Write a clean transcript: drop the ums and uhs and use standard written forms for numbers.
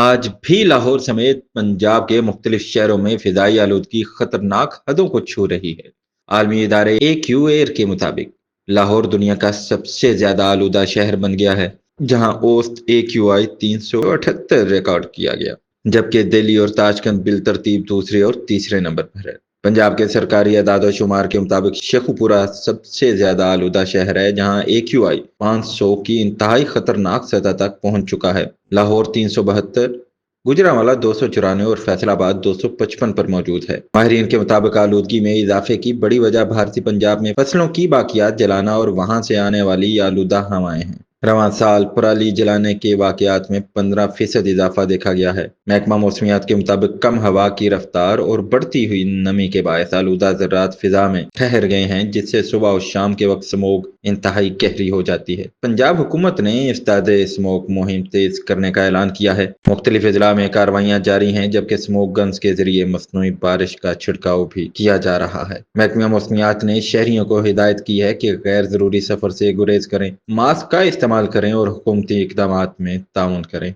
آج بھی لاہور سمیت پنجاب کے مختلف شہروں میں فضائی آلودگی خطرناک حدوں کو چھو رہی ہے۔ عالمی ادارے کیو ایئر کے مطابق لاہور دنیا کا سب سے زیادہ آلودہ شہر بن گیا ہے، جہاں اوسط AQI 378 ریکارڈ کیا گیا، جبکہ دہلی اور تاشقند بالترتیب دوسرے اور تیسرے نمبر پر ہے۔ پنجاب کے سرکاری اعداد و شمار کے مطابق شیخو پورہ سب سے زیادہ آلودہ شہر ہے، جہاں AQI 500 کی انتہائی خطرناک سطح تک پہنچ چکا ہے۔ لاہور 372، گوجرانوالہ 294 اور فیصل آباد 255 پر موجود ہے۔ ماہرین کے مطابق آلودگی میں اضافے کی بڑی وجہ بھارتی پنجاب میں فصلوں کی باقیات جلانا اور وہاں سے آنے والی آلودہ ہوائیں ہیں۔ رواں سال پرالی جلانے کے واقعات میں 15% اضافہ دیکھا گیا ہے۔ محکمہ موسمیات کے مطابق کم ہوا کی رفتار اور بڑھتی ہوئی نمی کے باعث آلودہ ذرات فضا میں ٹھہر گئے ہیں، جس سے صبح اور شام کے وقت اسموگ انتہائی گہری ہو جاتی ہے۔ پنجاب حکومت نے افتادِ اسموگ مہم تیز کرنے کا اعلان کیا ہے۔ مختلف اضلاع میں کارروائیاں جاری ہیں، جبکہ اسموگ گنز کے ذریعے مصنوعی بارش کا چھڑکاؤ بھی کیا جا رہا ہے۔ محکمہ موسمیات نے شہریوں کو ہدایت کی ہے کہ غیر ضروری سفر سے گریز کریں، ماسک کا استعمال کریں اور حکومتی اقدامات میں تعاون کریں۔